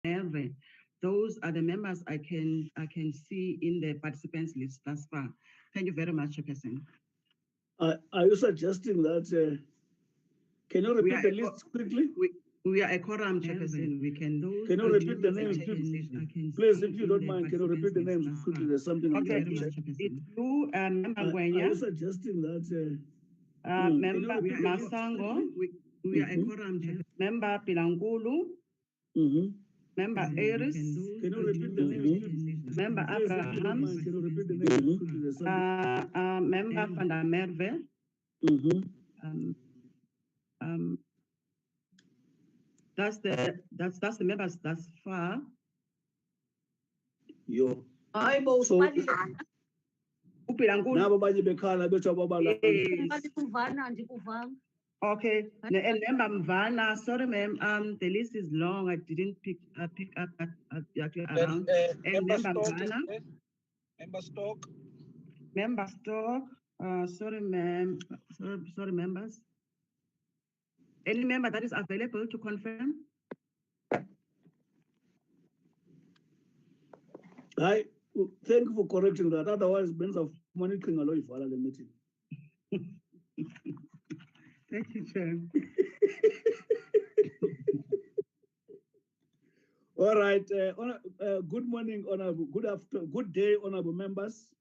Merve. Those are the members I can see in the participants list thus far. Thank you very much, Chairperson. Are you suggesting that? Can you repeat the list quickly? We are a quorum, Chairperson. We can. Can you repeat the names? Please, if you don't mind, can you repeat the names quickly? There's something I'm trying to check. It's you, Member Ngwenya. Are you suggesting that? Member Masango. We are a quorum, Chairperson. Member Pilangulu. Member Aris. Can you repeat the names? Member Abrahams. Can you repeat the names quickly? There's something. Member Van der Merwe. That's the members thus far. Yo. So, okay. And Member Mvana, sorry, ma'am. The list is long. I didn't pick up around. And Member Mvana. Member Stock. Member Stock. Sorry, ma'am. Sorry, members. Any member that is available to confirm? Thank you for correcting that. Otherwise, Ben's of monitoring a lot for the meeting. Thank you, Chair. All right. Good morning, honorable. Good day, honorable members.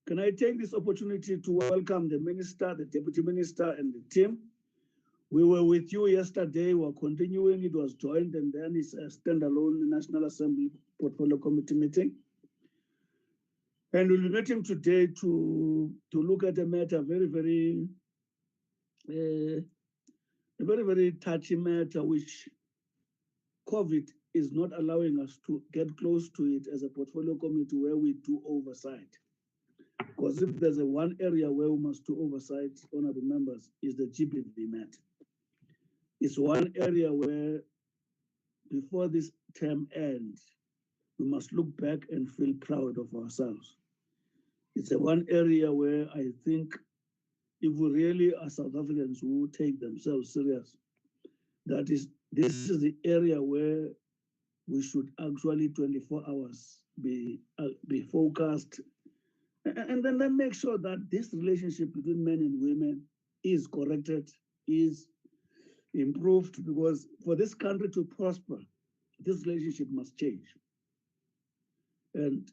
Can I take this opportunity to welcome the minister, the deputy minister, and the team? We were with you yesterday. We are continuing. It was joined, and then it's a standalone National Assembly Portfolio Committee meeting. And we'll be meeting today to look at a matter, very touchy matter, which COVID is not allowing us to get close to it as a portfolio committee where we do oversight. Because if there's one area where we must do oversight, honorable members, is the GBV matter. It's one area where, before this term ends, we must look back and feel proud of ourselves. It's one area where I think if we really are South Africans who take themselves serious, this is the area where we should actually 24 hours be focused, and then make sure that this relationship between men and women is corrected, is improved, because for this country to prosper, this relationship must change. And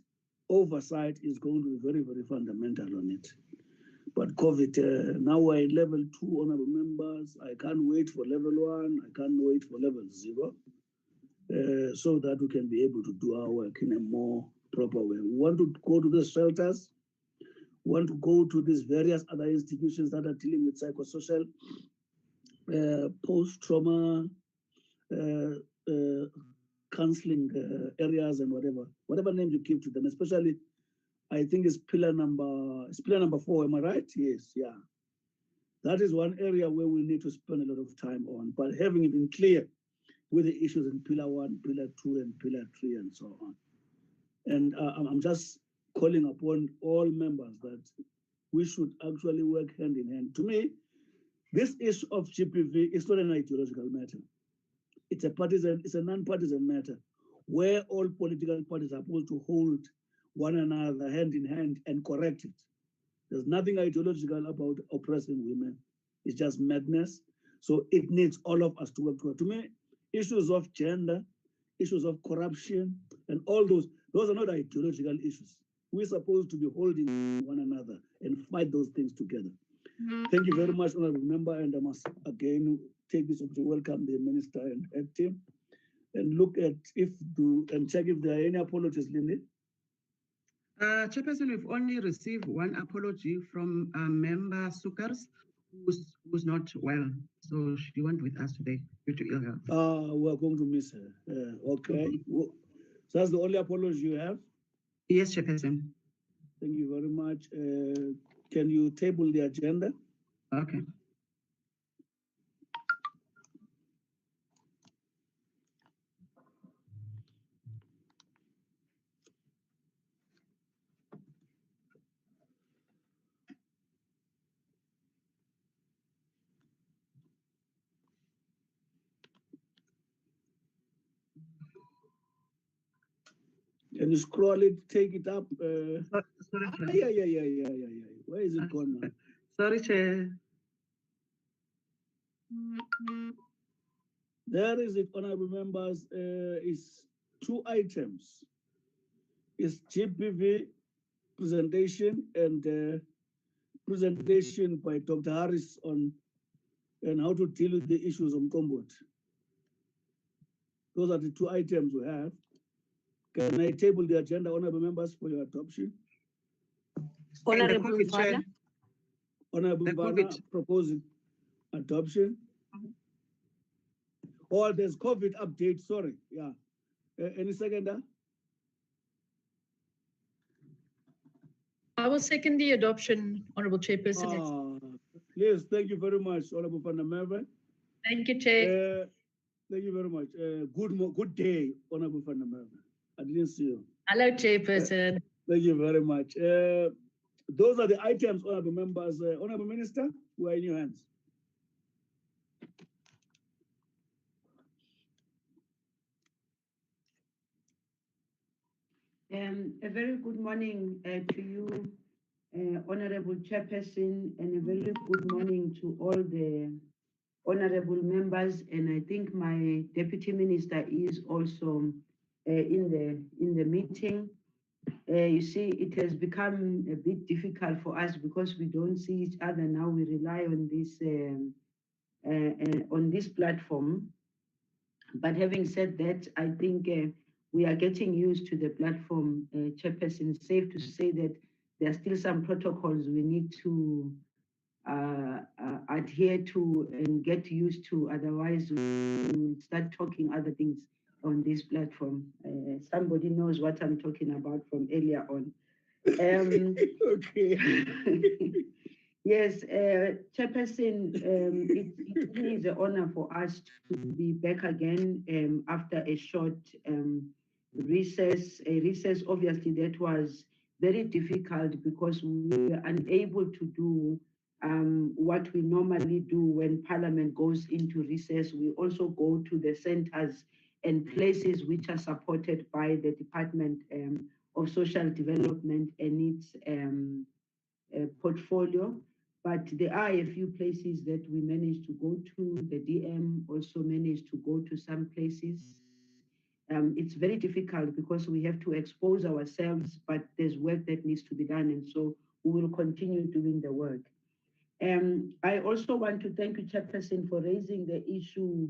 oversight is going to be very fundamental on it. But COVID, now we're in level 2, honorable members. I can't wait for level 1. I can't wait for level 0, so that we can be able to do our work in a more proper way. We want to go to the shelters. We want to go to these various other institutions that are dealing with psychosocial, post-trauma, counseling areas, and whatever name you give to them. Especially, I think it's pillar number 4. Am I right? Yes, yeah. That is one area where we need to spend a lot of time on. But having it been clear with the issues in pillar 1, pillar 2, and pillar 3, and so on. And I'm just calling upon all members that we should actually work hand in hand. To me, this issue of GBV is not an ideological matter. It's a non-partisan matter where all political parties are supposed to hold one another hand in hand and correct it. There's nothing ideological about oppressing women. It's just madness. So it needs all of us to work together. To me, issues of gender, issues of corruption, and all those are not ideological issues. We're supposed to be holding one another and fight those things together. Thank you very much, honorable member, and I must again take this opportunity to welcome the minister and head team and look at and check if there are any apologies, Lindy. Chairperson, we've only received one apology from member Sukars, who's not well, so she went with us today due to ill health. We're going to miss her. Okay. So that's the only apology you have? Yes, Chairperson. Thank you very much. Can you table the agenda? Okay. Can you scroll it, take it up? Sorry, Chair. Yeah. Where is it gone now? Sorry, Chair. There is it, honorable members. It's 2 items. It's GBV presentation and presentation by Dr. Harris on how to deal with the issues on Kombot. Those are the 2 items we have. Can I table the agenda, honorable members, for your adoption? Honorable Chair. Honorable Bana proposing adoption. Or there's COVID update, sorry, yeah. Any seconder? I will second the adoption, Honorable Chairperson. Please, thank you very much, Honorable Vandermeer. Thank you, Chair. Thank you very much. Good day, Honorable Vandermeer. I didn't see you. Hello, Chairperson. Thank you very much. Those are the items, Honorable members. Honorable Minister, who are in your hands? A very good morning to you, Honorable Chairperson, and a very good morning to all the honorable members. And I think my Deputy Minister is also in the meeting. You see, it has become a bit difficult for us because we don't see each other now. We rely on this platform. But having said that, I think we are getting used to the platform, Chairperson. It's safe to say that there are still some protocols we need to adhere to and get used to. Otherwise, we'll start talking other things on this platform. Somebody knows what I'm talking about from earlier on. Okay. Yes, Chairperson, it is an honor for us to be back again after a short recess. A recess, obviously, that was very difficult because we were unable to do what we normally do when Parliament goes into recess. We also go to the centers and places which are supported by the Department of Social Development and its portfolio. But there are a few places that we managed to go to. The DM also managed to go to some places. It's very difficult because we have to expose ourselves, but there's work that needs to be done. And so we will continue doing the work. I also want to thank you, Chairperson, for raising the issue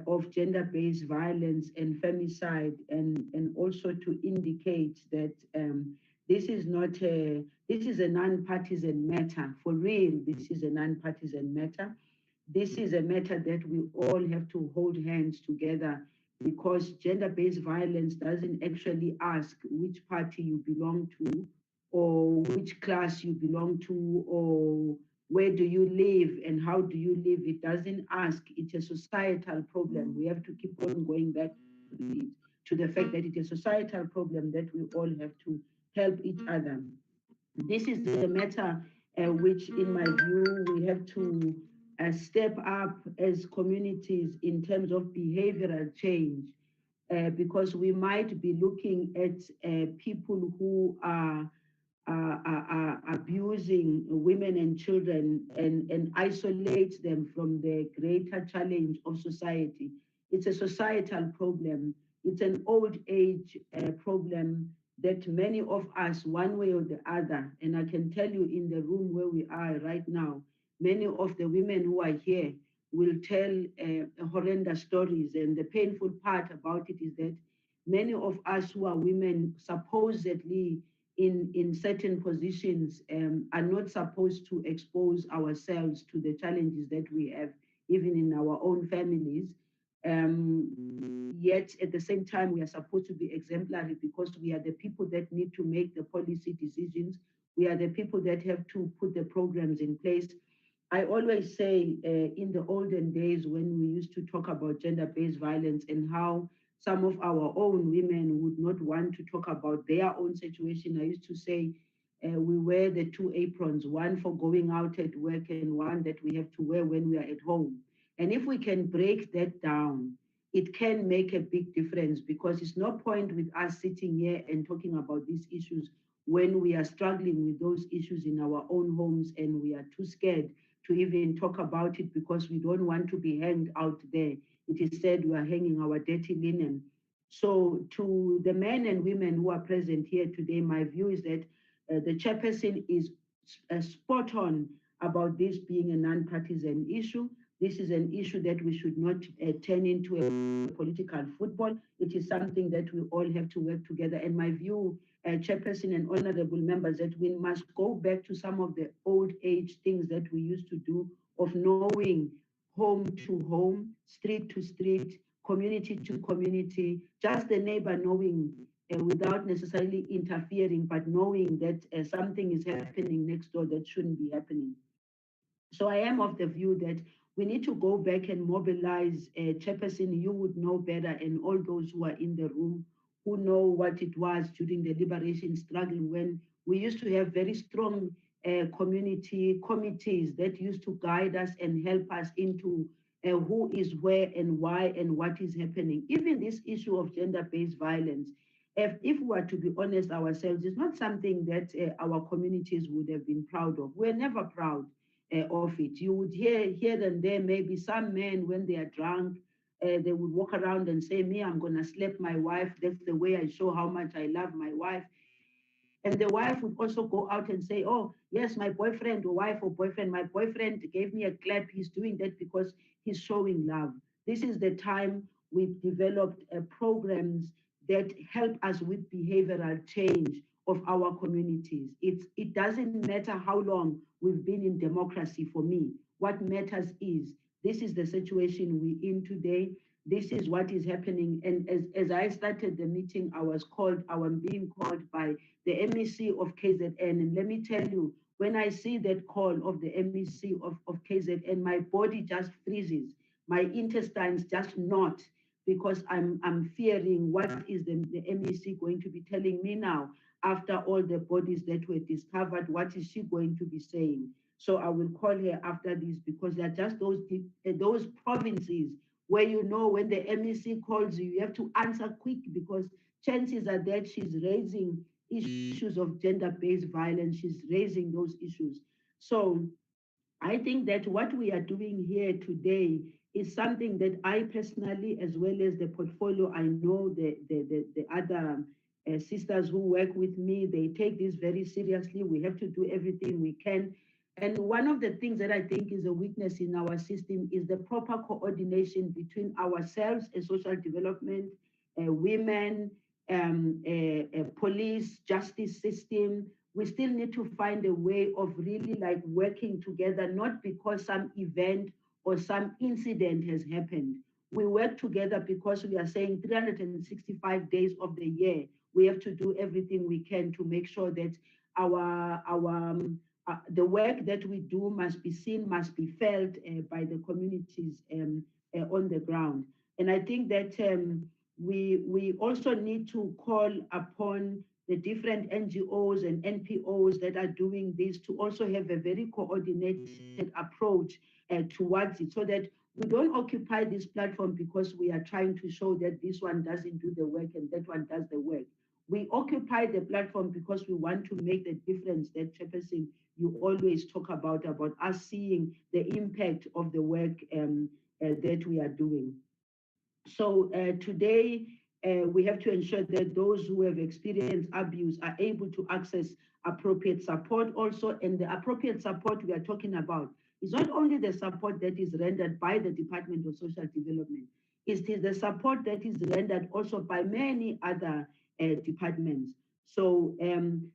of gender-based violence and femicide, and also to indicate that this is a non-partisan matter. For real, this is a non-partisan matter. This is a matter that we all have to hold hands together, because gender-based violence doesn't actually ask which party you belong to, or which class you belong to, or where do you live and how do you live. It doesn't ask. It's a societal problem. We have to keep on going back to the fact that it's a societal problem that we all have to help each other. This is a matter which, in my view, we have to step up as communities in terms of behavioral change, because we might be looking at people who are abusing women and children and isolate them from the greater challenge of society. It's a societal problem. It's an old age problem that many of us, one way or the other, and I can tell you in the room where we are right now, many of the women who are here will tell horrendous stories. And the painful part about it is that many of us who are women, supposedly in certain positions, are not supposed to expose ourselves to the challenges that we have, even in our own families. Yet at the same time, we are supposed to be exemplary, because we are the people that need to make the policy decisions. We are the people that have to put the programs in place. I always say in the olden days, when we used to talk about gender-based violence and how some of our own women would not want to talk about their own situation, I used to say we wear the 2 aprons, one for going out at work and one that we have to wear when we are at home. And if we can break that down it can make a big difference, because it's no point with us sitting here and talking about these issues when we are struggling with those issues in our own homes and we are too scared to even talk about it because we don't want to be hanged out there. It is said we are hanging our dirty linen. So to the men and women who are present here today, my view is that the chairperson is spot on about this being a non-partisan issue. This is an issue that we should not turn into a political football. It is something that we all have to work together. And my view, chairperson and honorable members, that we must go back to some of the old age things that we used to do, of knowing home to home, street to street, community to community, just the neighbor knowing without necessarily interfering, but knowing that something is happening next door that shouldn't be happening. So I am of the view that we need to go back and mobilize. Chairperson, you would know better, and all those who are in the room who know what it was during the liberation struggle, when we used to have very strong community committees that used to guide us and help us into who is where and why and what is happening. Even this issue of gender-based violence, if we are to be honest ourselves, is not something that our communities would have been proud of. We're never proud of it. You would hear here and there, maybe some men, when they are drunk, they would walk around and say, me, I'm going to slap my wife. That's the way I show how much I love my wife. And the wife would also go out and say, oh, yes, my boyfriend or wife or boyfriend, my boyfriend gave me a clap. He's doing that because he's showing love. This is the time we've developed programs that help us with behavioral change of our communities. It doesn't matter how long we've been in democracy for me. What matters is, this is the situation we're in today. This is what is happening. And as I started the meeting, I was being called by the MEC of KZN. And let me tell you, when I see that call of the MEC of KZN, my body just freezes. My intestines just knot, because I'm fearing what is the MEC going to be telling me now after all the bodies that were discovered. What is she going to be saying? So I will call her after this, because they're just those provinces where, you know, when the MEC calls you, you have to answer quick, because chances are that she's raising issues of gender-based violence. She's raising those issues. So I think that what we are doing here today is something that I personally, as well as the portfolio, I know the other sisters who work with me, they take this very seriously. We have to do everything we can. And one of the things that I think is a weakness in our system is the proper coordination between ourselves as social development, women, police, justice system. We still need to find a way of really like working together, not because some event or some incident has happened. We work together because we are saying 365 days of the year, we have to do everything we can to make sure that the work that we do must be seen, must be felt by the communities on the ground. And I think that we also need to call upon the different NGOs and NPOs that are doing this to also have a very coordinated approach towards it, so that we don't occupy this platform because we are trying to show that this one doesn't do the work and that one does the work. We occupy the platform because we want to make the difference that, Chairperson, you always talk about us seeing the impact of the work that we are doing. So today, we have to ensure that those who have experienced abuse are able to access appropriate support also. And the appropriate support we are talking about is not only the support that is rendered by the Department of Social Development, it is the support that is rendered also by many other departments. So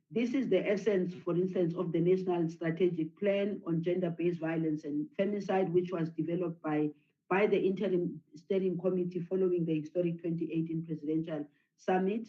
this is the essence, for instance, of the National Strategic Plan on Gender-Based Violence and Femicide, which was developed by the Interim Steering Committee following the historic 2018 Presidential Summit.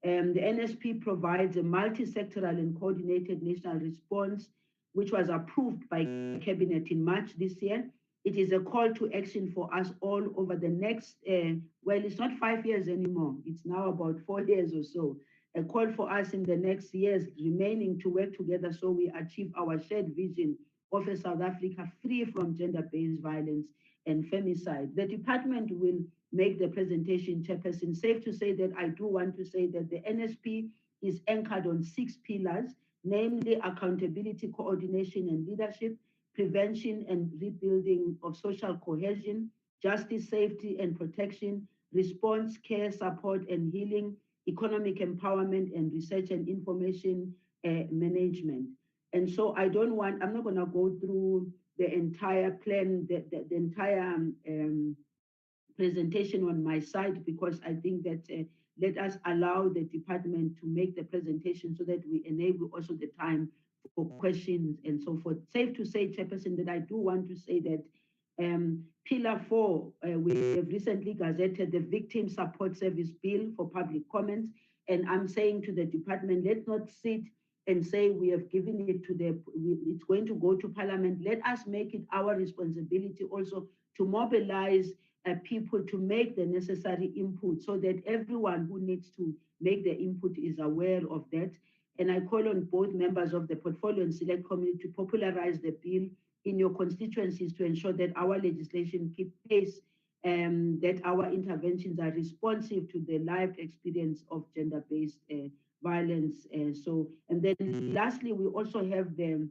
The NSP provides a multi-sectoral and coordinated national response, which was approved by Cabinet in March this year. It is a call to action for us all over the next, well, it's not 5 years anymore. It's now about 4 years or so. A call for us in the next years remaining to work together so we achieve our shared vision of a South Africa free from gender-based violence and femicide. The department will make the presentation, Chairperson. Safe to say that I do want to say that the NSP is anchored on 6 pillars, namely accountability, coordination and leadership, prevention and rebuilding of social cohesion, justice, safety and protection, response, care, support and healing, economic empowerment and research and information management. And so I'm not gonna go through the entire plan, the entire presentation on my side, because I think that let us allow the department to make the presentation so that we enable also the time for questions and so forth. Safe to say, Chairperson, that I do want to say that Pillar 4, we have recently gazetted the Victim Support Service Bill for public comment. And I'm saying to the department, let's not sit and say we have given it to it's going to go to Parliament. Let us make it our responsibility also to mobilize people to make the necessary input so that everyone who needs to make the input is aware of that. And I call on both members of the Portfolio and Select Committee to popularize the bill in your constituencies to ensure that our legislation keeps pace and that our interventions are responsive to the lived experience of gender-based violence. And then lastly, we also have the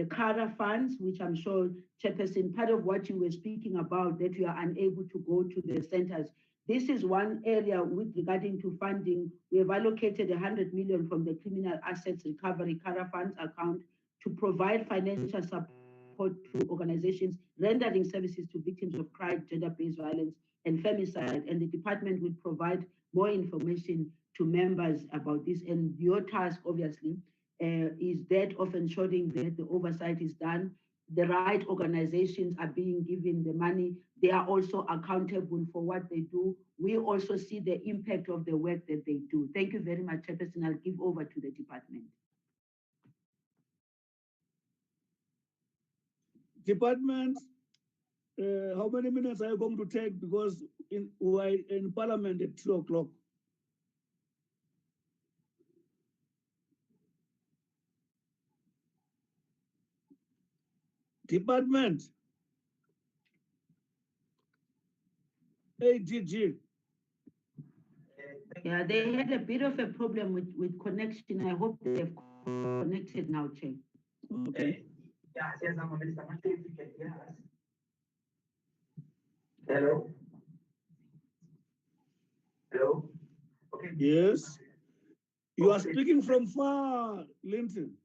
CARA funds, which I'm sure, Chairperson, part of what you were speaking about, that you are unable to go to the centers. This is one area with regarding to funding. We have allocated 100 million from the Criminal Assets Recovery CARA funds account to provide financial support to organizations rendering services to victims of crime, gender-based violence, and femicide. And the department will provide more information to members about this. And your task, obviously, is that of ensuring that the oversight is done, the right organizations are being given the money, they are also accountable for what they do. We also see the impact of the work that they do. Thank you very much, Chairperson. I'll give over to the department. Department, how many minutes are you going to take? Because we're in Parliament at 2 o'clock. Department. AGG. Yeah, they had a bit of a problem with connection. I hope they've connected now, Chair. Okay. Yeah, yes, I'm Minister. I'm not sure if you can hear us. Hello? Hello? Okay. Yes. You are speaking from far, Linton.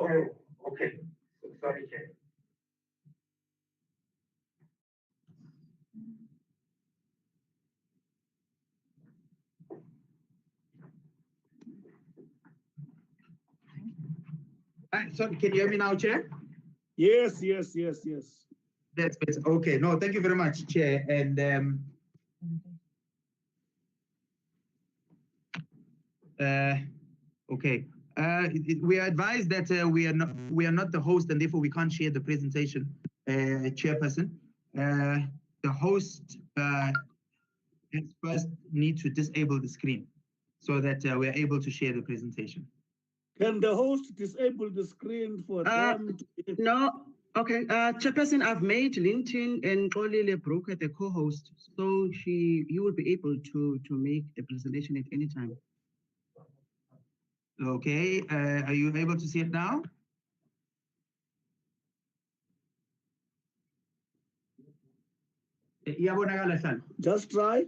Oh, okay. So, sorry, Chair. So can you hear me now, Chair? Yes. That's better. Okay. No, thank you very much, Chair. And okay. We are advised that we are not the host, and therefore we can't share the presentation, Chairperson. The host first need to disable the screen so that we are able to share the presentation. Can the host disable the screen for them? No. Okay, Chairperson, I've made Linton and Olile Broker the co-host, so you will be able to make the presentation at any time. Okay, are you able to see it now? Just try.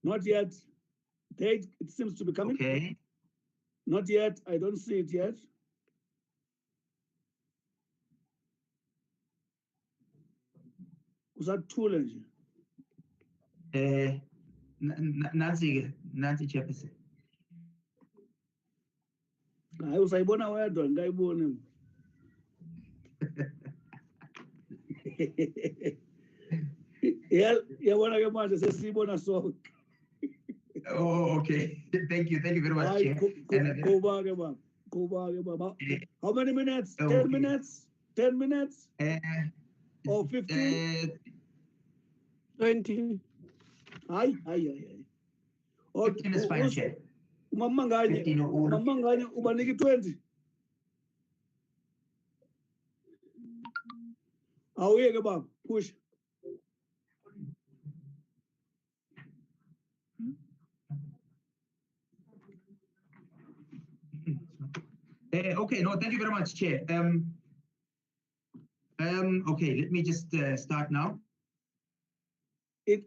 Not yet. It seems to be coming. Okay. Not yet. I don't see it yet. Was that too late? Nancy Chairperson. I was born aware don't guy born him. Yeah, when I get my say see born a song. Oh, okay. Thank you very much, Chair. Go back. How many minutes? 10 minutes? 10 minutes? Or 15? 20. Aye. 15 is fine, Chair. Mamangani ubaniki 20. Awuyeke baba, push. Okay, no, thank you very much, Chair. Okay, let me just start now.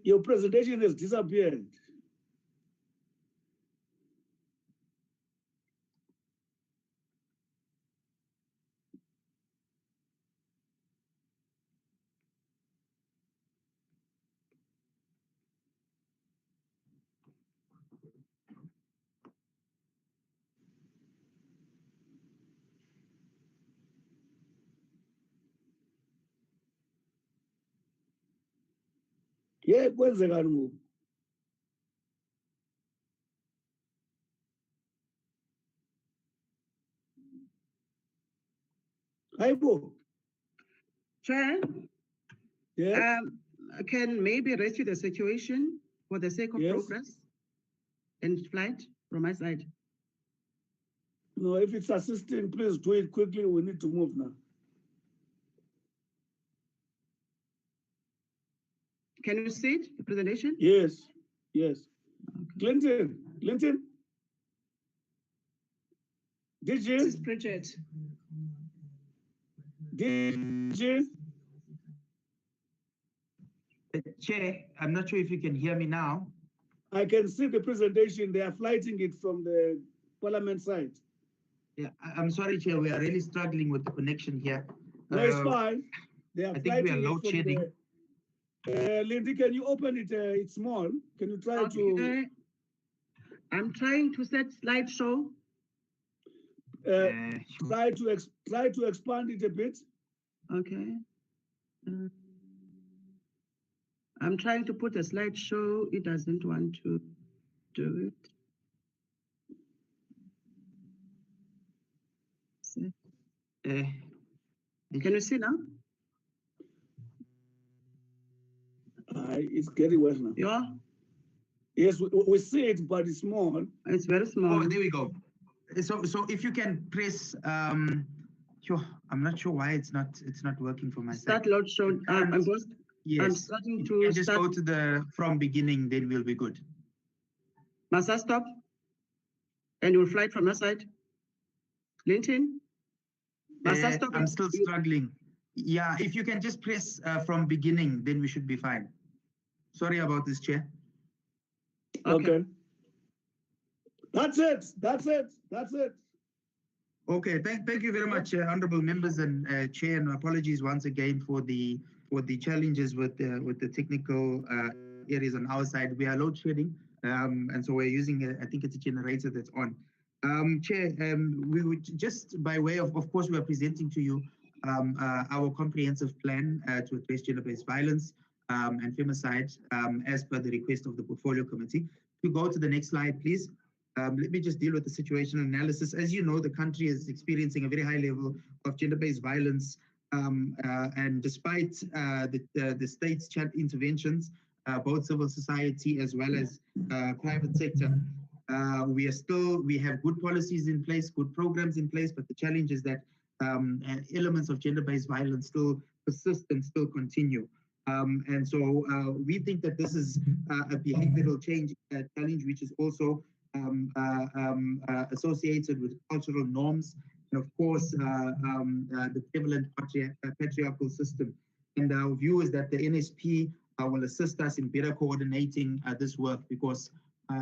Your presentation has disappeared. Yeah, kwenzekani ngoku? Hayibo. Chair, Yeah. can maybe rescue the situation for the sake of Yes. progress and flight from my side? No, if it's assisting, please do it quickly. We need to move now. Can you see it, the presentation? Yes, yes. Clinton, did This you? is Bridget. Did you? Chair, I'm not sure if you can hear me now. I can see the presentation. They are flighting it from the parliament side. Yeah, I'm sorry, Chair, we are really struggling with the connection here. No, it's fine. They are I think we are flighting it load from shedding. Lindy, can you open it? It's small. Can you try to? Okay. I'm trying to set slideshow. Try to expand it a bit. Okay. I'm trying to put a slideshow. It doesn't want to do it. Can you see now? It's getting worse now. Yeah, Yes, we see it, but it's small. it's very small. Oh, there we go. So if you can press, sure, I'm not sure why it's not working for my Start side. load show. I'm Yes. starting If to you can just start. go to the from beginning, then we'll be good. Must I stop? And you'll fly from your side? Linton? Must I stop? I'm still struggling. Yeah, if you can just press from beginning, then we should be fine. Sorry about this, Chair. Okay. That's it. Okay, thank you very much, honourable members and Chair, and apologies once again for the challenges with the technical areas on our side. We are load shedding, and so we're using I think it's a generator that's on. Chair, we would just by way of course, we are presenting to you our comprehensive plan to address gender-based violence and femicide as per the request of the portfolio committee. If you go to the next slide, please. Let me just deal with the situational analysis. As you know, the country is experiencing a very high level of gender-based violence, and despite the state's interventions, both civil society as well as private sector, we have good policies in place, good programs in place, but the challenge is that elements of gender-based violence still persist and still continue. And so we think that this is a behavioral change challenge, which is also associated with cultural norms, and of course, the prevalent patriarchal system. And our view is that the NSP will assist us in better coordinating this work, because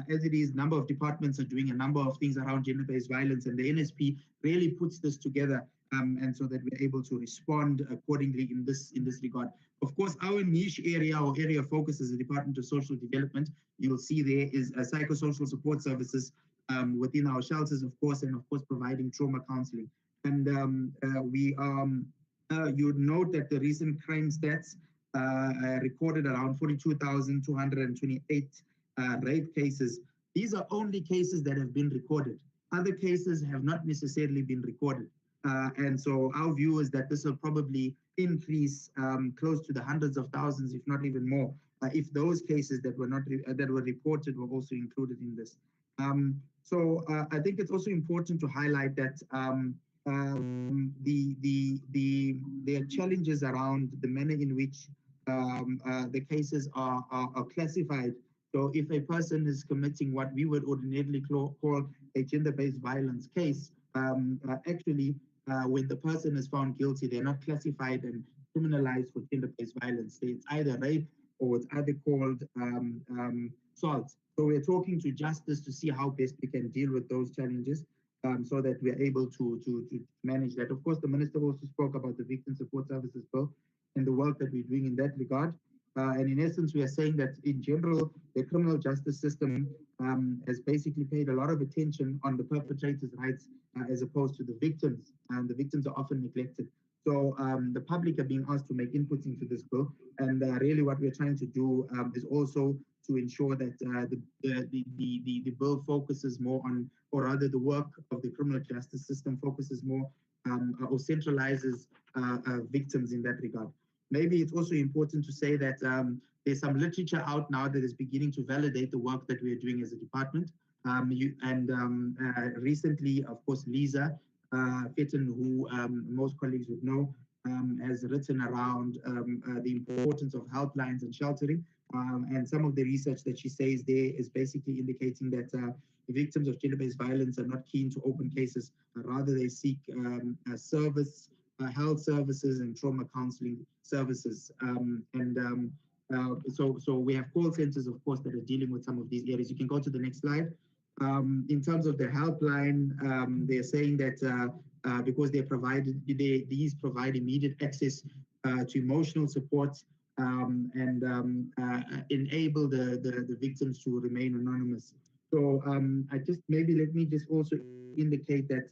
as it is, a number of departments are doing a number of things around gender-based violence, and the NSP really puts this together, and so that we're able to respond accordingly in this regard. Of course, our niche area or area of focus is the Department of Social Development. You'll see there is psychosocial support services within our shelters, of course, and of course providing trauma counseling. And you would note that the recent crime stats recorded around 42,228 rape cases. These are only cases that have been recorded. Other cases have not necessarily been recorded. And so our view is that this will probably increase close to the hundreds of thousands, if not even more, if those cases that were reported were also included in this. So I think it's also important to highlight that there are challenges around the manner in which the cases are classified. So if a person is committing what we would ordinarily call a gender-based violence case, actually, when the person is found guilty, they're not classified and criminalized for gender-based violence. It's either rape or it's either called assault. So we're talking to justice to see how best we can deal with those challenges so that we're able to manage that. Of course, the minister also spoke about the Victim Support Services Bill and the work that we're doing in that regard. And in essence, we are saying that in general, the criminal justice system has basically paid a lot of attention on the perpetrators' rights as opposed to the victims. And the victims are often neglected. So the public are being asked to make inputs into this bill. And really what we're trying to do is also to ensure that the bill focuses more on, or rather the work of the criminal justice system focuses more or centralizes victims in that regard. Maybe it's also important to say that there's some literature out now that is beginning to validate the work that we are doing as a department. Recently, of course, Lisa Fitton, who most colleagues would know, has written around the importance of helplines and sheltering. And some of the research that she says there is basically indicating that victims of gender-based violence are not keen to open cases. Rather, they seek service, health services and trauma counseling services. So we have call centers, of course, that are dealing with some of these areas. You can go to the next slide. In terms of the helpline, they're saying that because these provide immediate access to emotional support and enable the victims to remain anonymous. So let me just also indicate that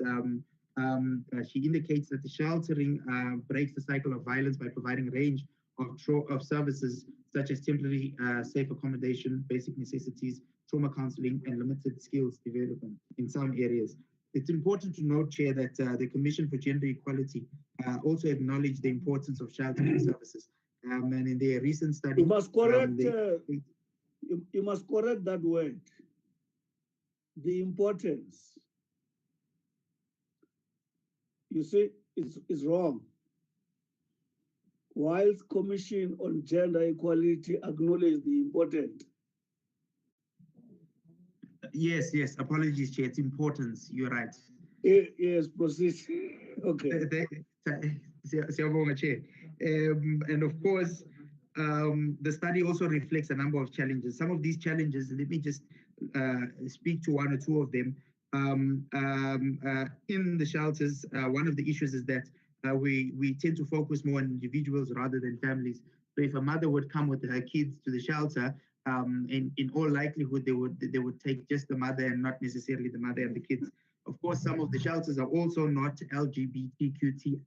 she indicates that the sheltering breaks the cycle of violence by providing a range of services such as temporary safe accommodation, basic necessities, trauma counseling, and limited skills development in some areas. It's important to note, Chair, that the Commission for Gender Equality also acknowledged the importance of sheltering services. And in their recent study, you must correct. You must correct that word. The importance. You see, it's wrong. Whilst Commission on Gender Equality acknowledge the importance. Yes, apologies, Chair, it's importance, you're right. Yes, proceed. Okay. Chair. And of course, the study also reflects a number of challenges. Some of these challenges, let me just speak to one or two of them. In the shelters, one of the issues is that we tend to focus more on individuals rather than families. So if a mother would come with her kids to the shelter, in all likelihood, they would take just the mother and not necessarily the mother and the kids. Of course, some of the shelters are also not LGBTQI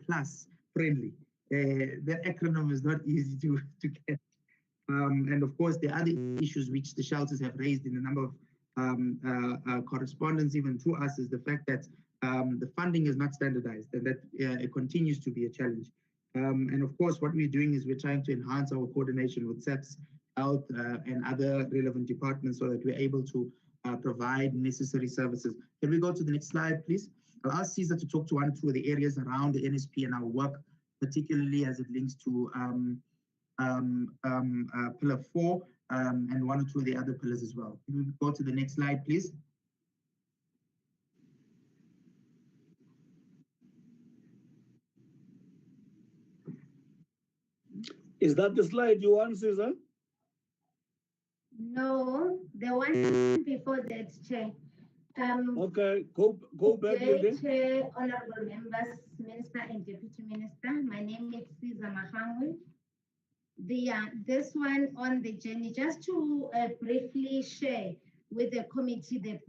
plus friendly. That acronym is not easy to get. And of course, the other issues which the shelters have raised in a number of correspondence even to us is the fact that the funding is not standardized and that it continues to be a challenge. And of course, what we're doing is we're trying to enhance our coordination with SAPS, Health, and other relevant departments so that we're able to provide necessary services. Can we go to the next slide, please? I'll ask Caesar to talk to one or two of the areas around the NSP and our work, particularly as it links to pillar 4 and one or two of the other pillars as well. Can we go to the next slide, please? Is that the slide you want, Caesar? No, the one before that, Chair. Okay, go back. Chair, honorable members, Minister and Deputy Minister, my name is Caesar Mahangwe. This one on the journey, just to briefly share with the committee the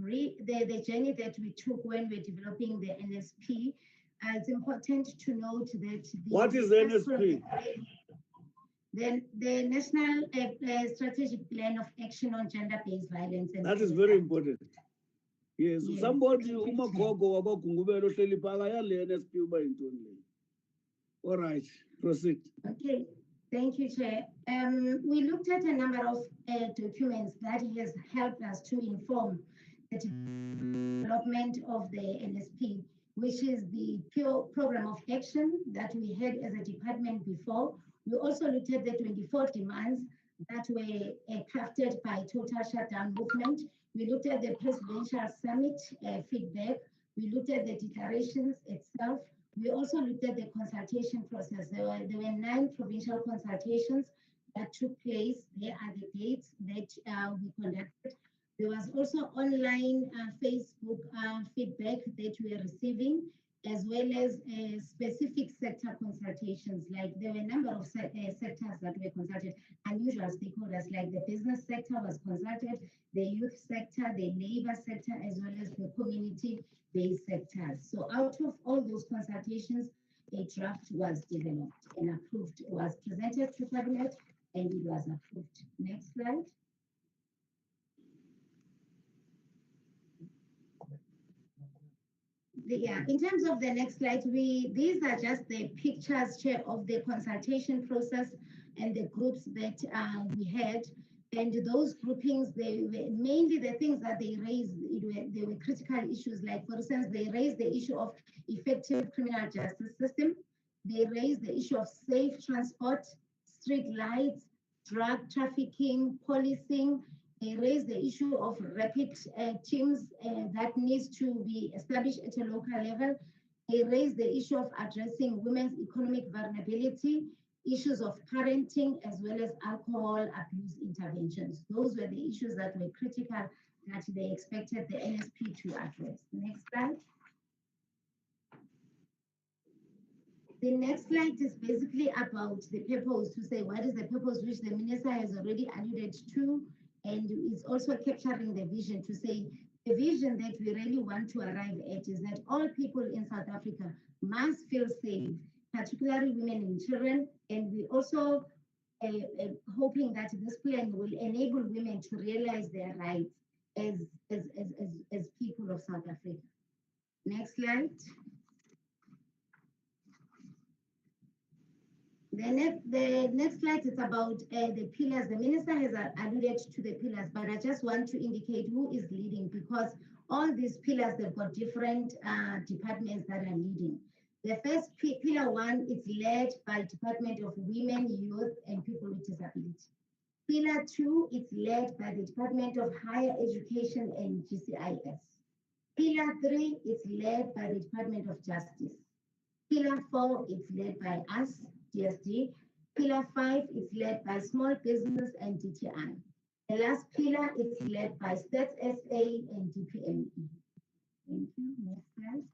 journey that we took when we're developing the NSP. It's important to note that what is the NSP? The National Strategic Plan of Action on Gender-Based Violence. And that is very important. Yes, somebody umagogo wabagungubelo hleli phaka yale NSP uba yintoni le. All right, proceed. Okay. Thank you, Chair. We looked at a number of documents that has helped us to inform the development of the NSP, which is the pure program of action that we had as a department before. We also looked at the 24 demands that were crafted by Total Shutdown Movement. We looked at the Presidential Summit feedback. We looked at the declarations itself. We also looked at the consultation process. There were 9 provincial consultations that took place. There are the dates that we conducted. There was also online Facebook feedback that we are receiving, as well as specific sector consultations. Like there were a number of sectors that were consulted, unusual stakeholders, like the business sector was consulted, the youth sector, the labor sector, as well as the community-based sectors. So out of all those consultations, a draft was developed and approved. It was presented to Cabinet and it was approved. Next slide. In terms of the next slide, these are just the pictures, Chair, of the consultation process and the groups that we had. And those groupings, they were mainly the things that they raised, they were critical issues. Like, for instance, they raised the issue of effective criminal justice system. They raised the issue of safe transport, street lights, drug trafficking, policing. They raised the issue of rapid teams that needs to be established at a local level. They raised the issue of addressing women's economic vulnerability, issues of parenting, as well as alcohol abuse interventions. Those were the issues that were critical that they expected the NSP to address. Next slide. The next slide is basically about the purpose, to say what is the purpose, which the minister has already alluded to, and it's also capturing the vision, to say the vision that we really want to arrive at is that all people in South Africa must feel safe, particularly women and children. And we also hoping that this plan will enable women to realize their rights as people of South Africa. Next slide. The next slide is about the pillars. The minister has alluded to the pillars, but I just want to indicate who is leading, because all these pillars, they've got different departments that are leading. The first pillar 1 is led by Department of Women, Youth, and People with Disability. Pillar 2 is led by the Department of Higher Education and GCIS. Pillar 3 is led by the Department of Justice. Pillar 4 is led by us, DSD. Pillar 5 is led by Small Business and DTI. The last pillar is led by Stats SA and DPME. Thank you. Next slide.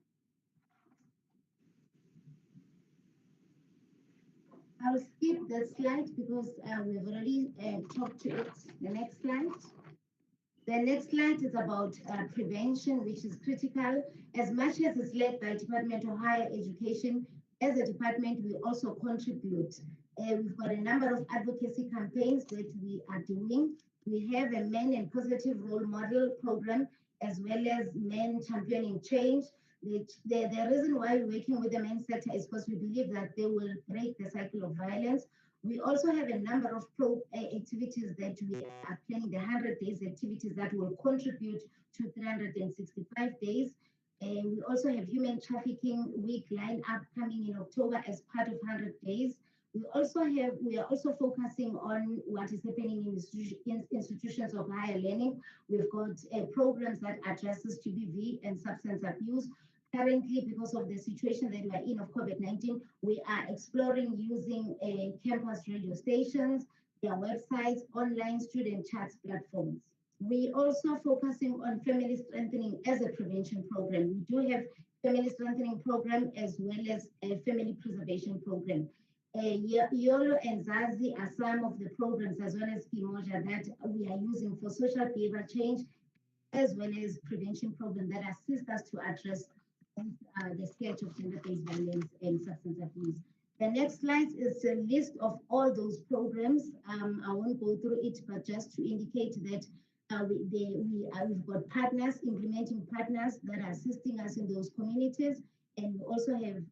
I'll skip the slide because we've already talked to it. The next slide. The next slide is about prevention, which is critical. As much as it's led by Department of Higher Education, as a department, we also contribute. We've got a number of advocacy campaigns that we are doing. We have a Men and Positive Role Model program, as well as Men Championing Change. The reason why we're working with the men's sector is because we believe that they will break the cycle of violence. We also have a number of activities that we are planning, the 100 days activities that will contribute to 365 days. We also have Human Trafficking Week lined up coming in October as part of 100 days. We are also focusing on what is happening in institutions of higher learning. We've got programs that addresses GBV and substance abuse. Currently, because of the situation that we are in of COVID-19, we are exploring using campus radio stations, their websites, online student chat platforms. We also focusing on family strengthening as a prevention program. We do have family strengthening program as well as a family preservation program. YOLO and Zazi are some of the programs, as well as Kimoja, that we are using for social behavior change, as well as prevention programs that assist us to address the scourge of gender-based violence and substance abuse. The next slide is a list of all those programs. I won't go through it, but just to indicate that we've got partners, implementing partners that are assisting us in those communities. And we also have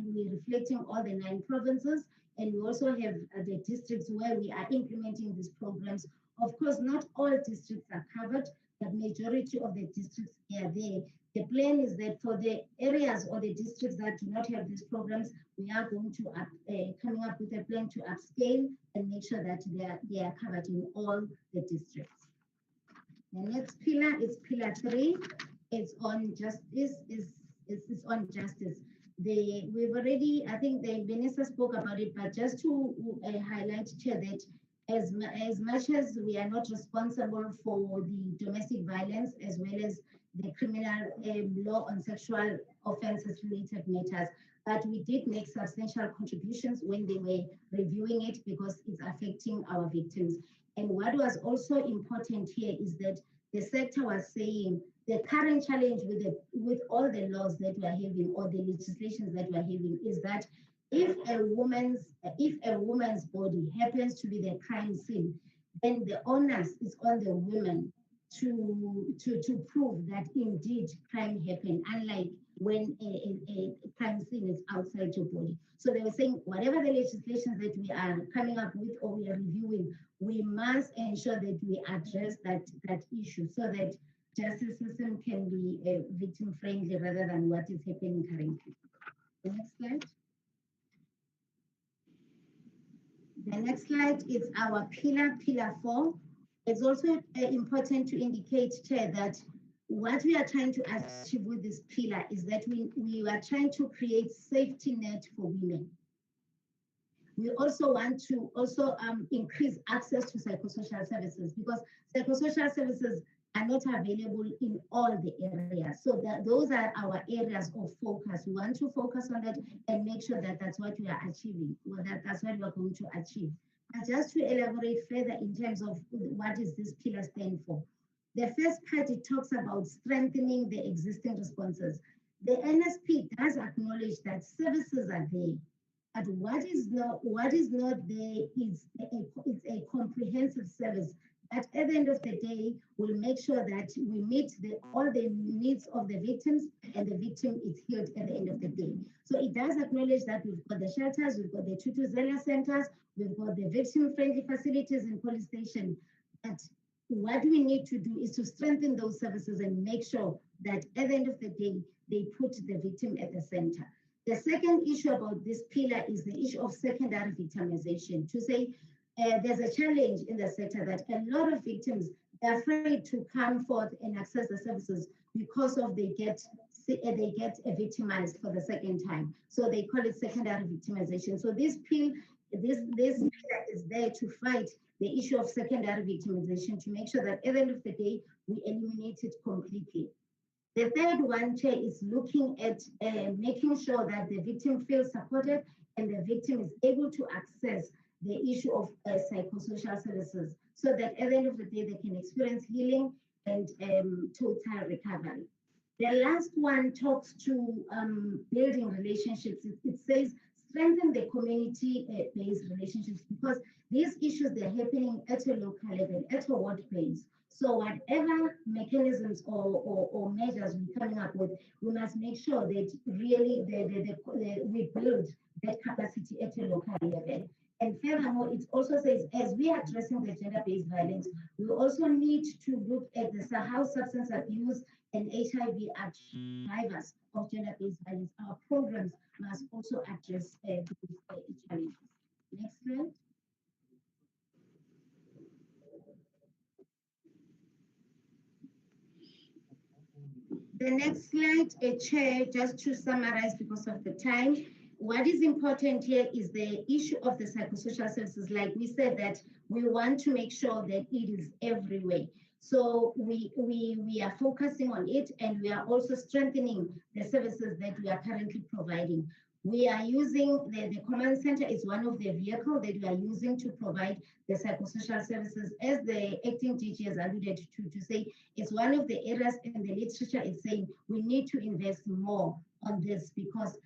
we're reflecting all the 9 provinces, and we also have the districts where we are implementing these programs. Of course, not all districts are covered, but majority of the districts are there. The plan is that for the areas or the districts that do not have these programs, we are going to coming up with a plan to upscale and make sure that they are covered in all the districts. The next pillar is pillar 3. It's on justice. It's on justice. We've already, I think Vanessa spoke about it, but just to highlight here that as much as we are not responsible for the domestic violence as well as the criminal law on sexual offences related matters, but we did make substantial contributions when they were reviewing it because it's affecting our victims. And what was also important here is that the sector was saying the current challenge with all the laws that we are having or the legislations that we are having is that if a woman's body happens to be the crime scene, then the onus is on the women to prove that indeed crime happened, unlike when a crime scene is outside your body. So they were saying whatever the legislations that we are coming up with or we are reviewing, we must ensure that we address that issue so that justice system can be victim friendly rather than what is happening currently. The next slide. The next slide is our pillar 4. It's also important to indicate, Chair, that what we are trying to achieve with this pillar is that we are trying to create safety net for women. We also want to increase access to psychosocial services because psychosocial services are not available in all the areas. So those are our areas of focus. We want to focus on that and make sure that that's what we are achieving, or that's what we are going to achieve. But just to elaborate further in terms of what does this pillar stand for. The first part, it talks about strengthening the existing responses. The NSP does acknowledge that services are there, but what is not there is a comprehensive service that at the end of the day will make sure that we meet all the needs of the victims and the victim is healed at the end of the day. So it does acknowledge that we've got the shelters, we've got the Tutuzela centers, we've got the victim-friendly facilities in police station. But what we need to do is to strengthen those services and make sure that at the end of the day, they put the victim at the center. The second issue about this pillar is the issue of secondary victimization. To say there's a challenge in the sector that a lot of victims are afraid to come forth and access the services because of they get victimized for the second time. So they call it secondary victimization. So this pillar is there to fight the issue of secondary victimization to make sure that at the end of the day, we eliminate it completely. The third one, Chair, is looking at making sure that the victim feels supported and the victim is able to access the issue of psychosocial services so that at the end of the day, they can experience healing and total recovery. The last one talks to building relationships. It says strengthen the community-based relationships because these issues, they're happening at a local level, at a workplace. So whatever mechanisms or measures we're coming up with, we must make sure that really we build that capacity at a local level. And furthermore, it also says, as we are addressing the gender-based violence, we also need to look at how substance abuse and HIV are drivers of gender-based violence. Our programs must also address these challenges. Next slide. The next slide, Chair, just to summarize because of the time, what is important here is the issue of the psychosocial services. Like we said, that we want to make sure that it is everywhere. So we are focusing on it, and we are also strengthening the services that we are currently providing. We are using the command center is one of the vehicles that we are using to provide the psychosocial services. As the acting DG has alluded to say, it's one of the areas in the literature is saying we need to invest more on this because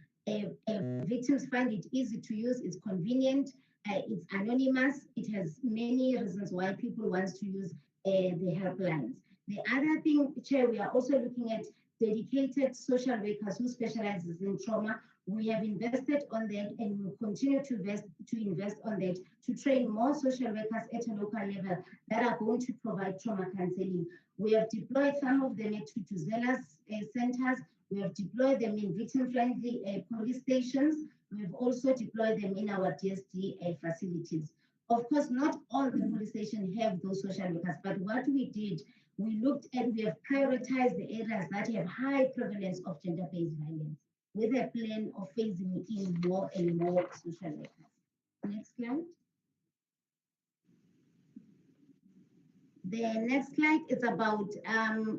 victims find it easy to use, it's convenient, it's anonymous, it has many reasons why people want to use the helplines. The other thing, Chair, we are also looking at dedicated social workers who specializes in trauma. We have invested on that and will continue to invest on that to train more social workers at a local level that are going to provide trauma counseling. We have deployed some of them at Tutuzelas centers. We have deployed them in victim-friendly police stations. We have also deployed them in our DSD facilities. Of course, not all the police stations have those social workers, but what we did, we have prioritized the areas that have high prevalence of gender-based violence with a plan of phasing in more and more social workers. Next slide. The next slide is about,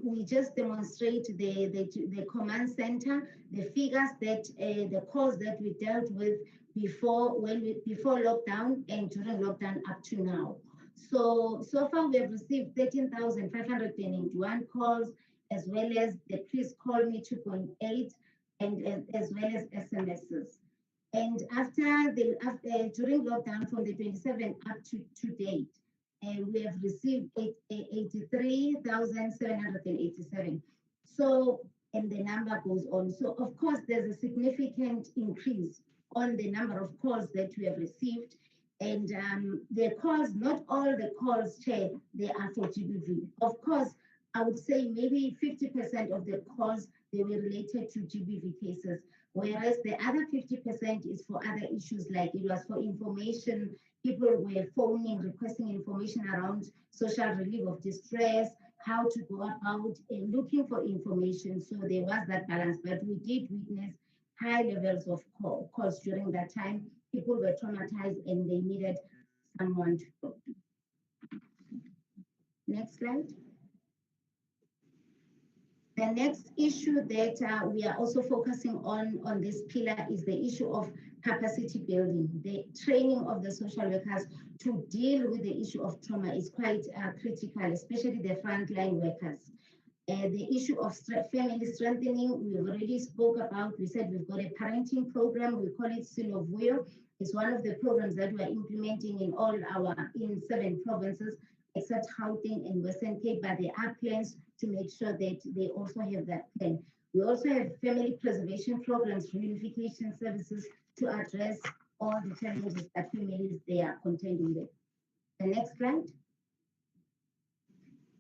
we just demonstrate the command center, the figures that, the calls that we dealt with before lockdown and during lockdown up to now. So far we have received 13,581 calls, as well as the Please Call Me 2.8, and as well as SMSs. And during lockdown from the 27th up to date, we have received 83,787. So, and the number goes on. So, of course, there's a significant increase on the number of calls that we have received. And the calls, not all the calls, Chair, they are for GBV. Of course, I would say maybe 50% of the calls, they were related to GBV cases, whereas the other 50% is for other issues, like it was for information. People were phoning, requesting information around social relief of distress, how to go about looking for information. So there was that balance, but we did witness high levels of calls during that time. People were traumatized and they needed someone to talk to. Next slide. The next issue that we are also focusing on this pillar is the issue of capacity building. The training of the social workers to deal with the issue of trauma is quite critical, especially the frontline workers. The issue of family strengthening, we already spoke about. We said we've got a parenting program. We call it Silo Vuyo. It's one of the programs that we are implementing in 7 provinces, except Gauteng and Western Cape, but there are plans to make sure that they also have that plan. We also have family preservation programs, reunification services to address all the challenges that families they are contending with. The next slide.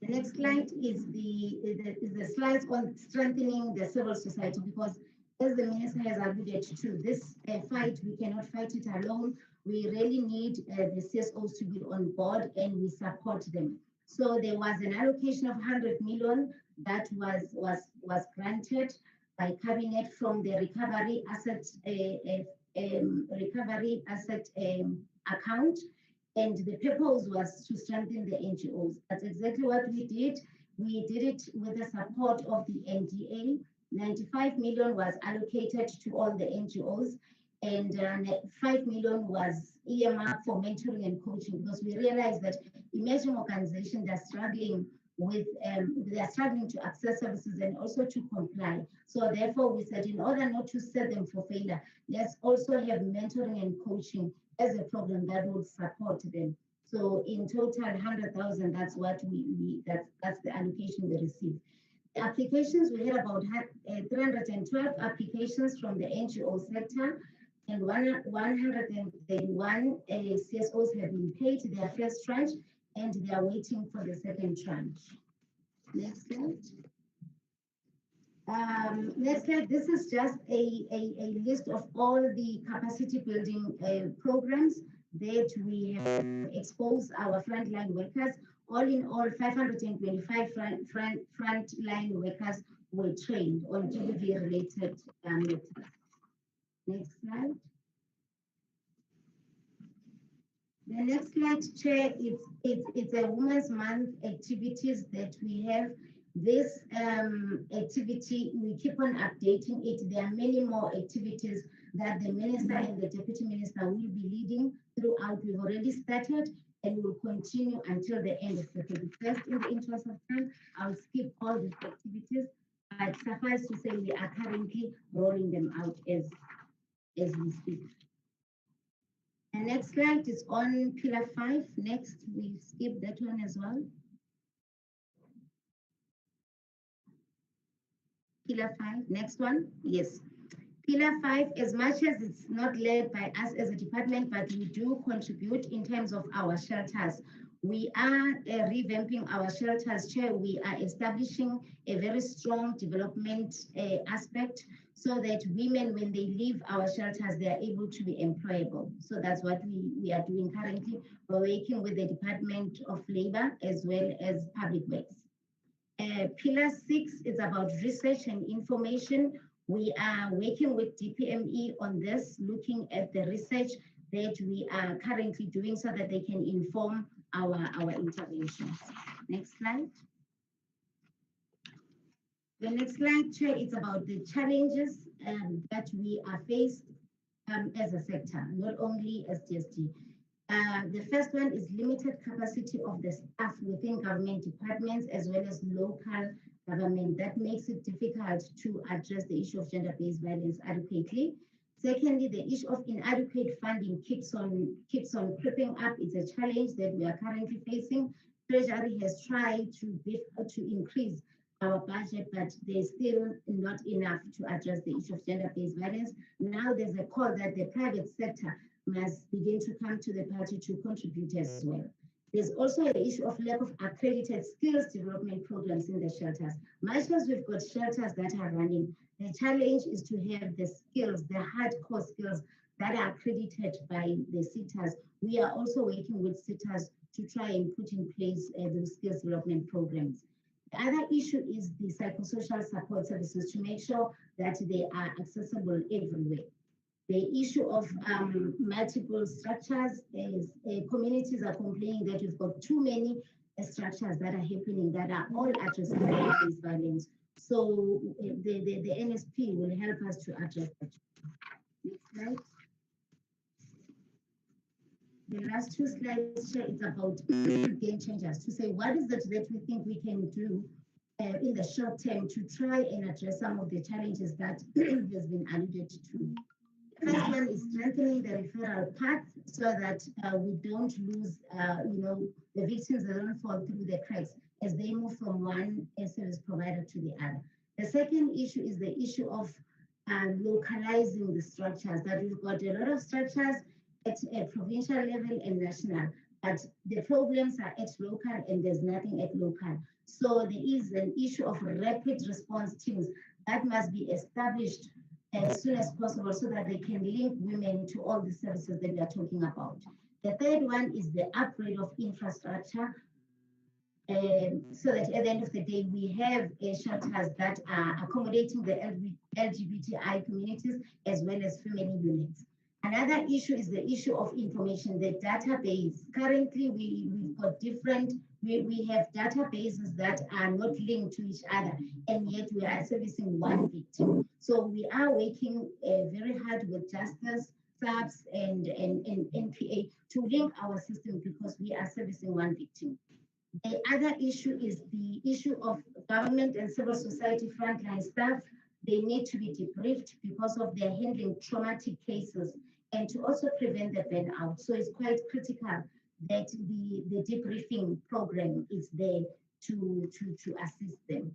The next slide is the slides on strengthening the civil society, because as the minister has alluded to, this fight, we cannot fight it alone. We really need the CSOs to be on board and we support them. So there was an allocation of 100 million that was granted by cabinet from the recovery asset account. And the purpose was to strengthen the NGOs. That's exactly what we did. We did it with the support of the NDA. 95 million was allocated to all the NGOs, and 5 million was earmarked for mentoring and coaching, because we realized that emerging organizations are struggling to access services and also to comply. So therefore, we said in order not to set them for failure, let's also have mentoring and coaching as a program that will support them. So in total, 100,000. That's what that's the allocation we received. The applications, we had about 312 applications from the NGO sector, and 131 CSOs have been paid their first tranche, and they are waiting for the second tranche. Next slide. Next slide. This is just a list of all the capacity building programs that we have exposed our frontline workers. All in all, 525 frontline workers were trained on GBV-related matters. Next slide. The next slide, Chair, it's a Women's Month activities that we have. This activity, we keep on updating it. There are many more activities that the Minister and the Deputy Minister will be leading throughout. We've already started and will continue until the end of the 31st. In the interest of time, I'll skip all these activities, but suffice to say we are currently rolling them out as we speak. The next slide is on Pillar 5. Next, we skip that one as well. Pillar 5, next one, yes. Pillar 5, as much as it's not led by us as a department, but we do contribute in terms of our shelters. We are revamping our shelters, Chair. We are establishing a very strong development aspect so that women, when they leave our shelters, they are able to be employable. So that's what we are doing currently. We're working with the Department of Labor as well as Public Works. Pillar 6 is about research and information. We are working with DPME on this, looking at the research that we are currently doing so that they can inform our interventions. Next slide. The next slide, Chair, is about the challenges that we are faced as a sector, not only as DSD. The first one is limited capacity of the staff within government departments as well as local government. That makes it difficult to address the issue of gender-based violence adequately. Secondly, the issue of inadequate funding keeps on creeping up. It's a challenge that we are currently facing. Treasury has tried to increase our budget, but there's still not enough to address the issue of gender-based violence. Now there's a call that the private sector must begin to come to the party to contribute as well. There's also an issue of lack of accredited skills development programs in the shelters. Much as we've got shelters that are running, the challenge is to have the skills, the hardcore skills that are accredited by the sitters. We are also working with sitters to try and put in place those skills development programs. The other issue is the psychosocial support services to make sure that they are accessible everywhere. The issue of multiple structures is communities are complaining that we've got too many structures that are happening that are all addressing gender-based violence. So the NSP will help us to address that. Next slide. The last two slides here is about game changers, to say what is it that we think we can do in the short term to try and address some of the challenges that has been alluded to. The first one is strengthening the referral path so that we don't lose, the victims that don't fall through the cracks as they move from one service provider to the other. The second issue is the issue of localizing the structures, that we've got a lot of structures at a provincial level and national, but the problems are at local and there's nothing at local. So there is an issue of rapid response teams that must be established as soon as possible so that they can link women to all the services that we are talking about. The third one is the upgrade of infrastructure so that at the end of the day, we have shelters that are accommodating the LGBTI communities as well as family units. Another issue is the issue of information, the database. Currently, we've got we have databases that are not linked to each other, and yet we are servicing one victim. So we are working very hard with justice, SABS, and NPA to link our system because we are servicing one victim. The other issue is the issue of government and civil society frontline staff. They need to be debriefed because of their handling traumatic cases and to also prevent the burnout. So it's quite critical that the debriefing program is there to assist them.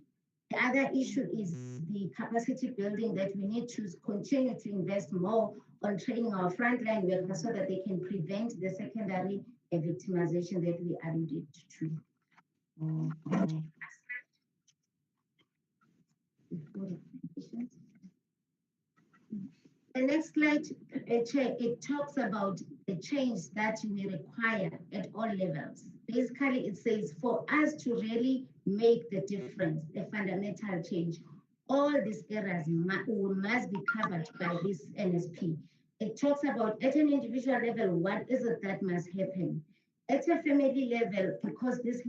The other issue is the capacity building, that we need to continue to invest more on training our frontline workers so that they can prevent the secondary victimization that we alluded to. The next slide, it talks about the change that we require at all levels. Basically, it says for us to really make the difference, a fundamental change, all these areas must be covered by this NSP. It talks about at an individual level, what is it that must happen? At a family level, because these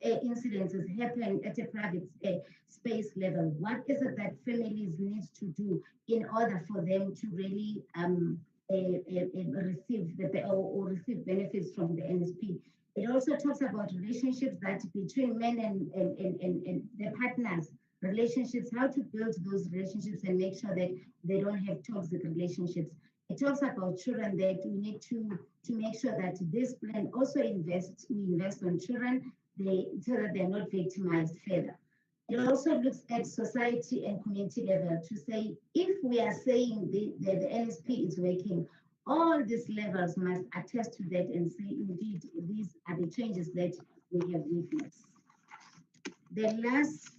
incidences happen at a private space level, what is it that families need to do in order for them to really receive receive benefits from the NSP? It also talks about relationships that between men and their partners, relationships, how to build those relationships and make sure that they don't have toxic relationships. It talks about children, that we need to make sure that this plan also we invest on children so that they're not victimized further. It also looks at society and community level to say, if we are saying the NSP is working, all these levels must attest to that and say, indeed, these are the changes that we have witnessed. The last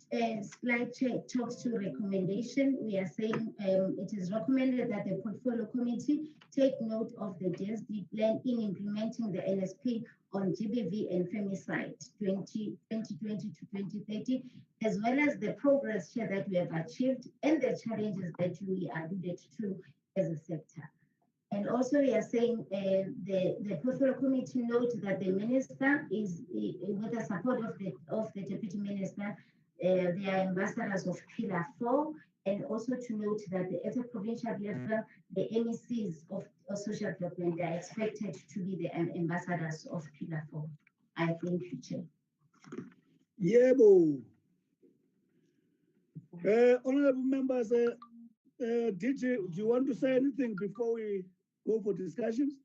slide talks to recommendation. We are saying it is recommended that the portfolio committee take note of the DSD plan in implementing the NSP on GBV and Femicide 2020 to 2030, as well as the progress here that we have achieved and the challenges that we alluded to as a sector. And also we are saying the portfolio committee notes that the minister is, with the support of the deputy minister, they are ambassadors of Pillar 4, and also to note that at a provincial level, the MECs of social development are expected to be the ambassadors of Pillar 4. I thank you, Chair. Yebo. Honorable members, do you want to say anything before we go for discussions?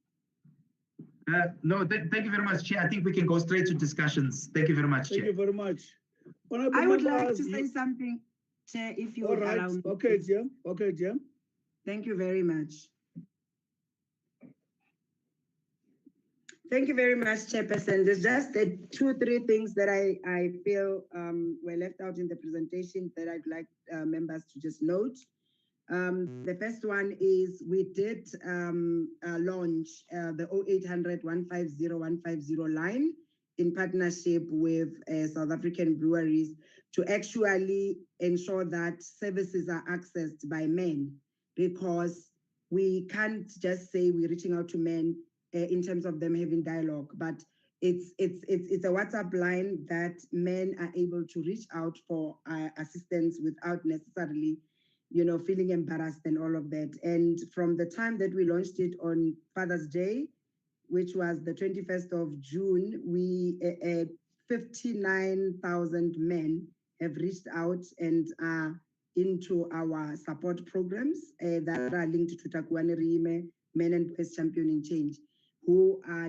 No, thank you very much, Chair. I think we can go straight to discussions. Thank you very much, Chair. Thank you very much. I would like to say something, Chair, if you would allow me. Okay, Jim. Okay, Jim. Thank you very much. Thank you very much, Chairperson. There's just 2 or 3 things that I feel were left out in the presentation that I'd like members to just note. The first one is we did launch the 0800 150 150 line in partnership with South African breweries to actually ensure that services are accessed by men, because we can't just say we're reaching out to men in terms of them having dialogue, but it's a WhatsApp line that men are able to reach out for assistance without necessarily, you know, feeling embarrassed and all of that. And from the time that we launched it on Father's Day, which was the 21st of June, we 59,000 men have reached out and are into our support programs that are linked to Takuane Rime, Men and Boys Championing Change, who are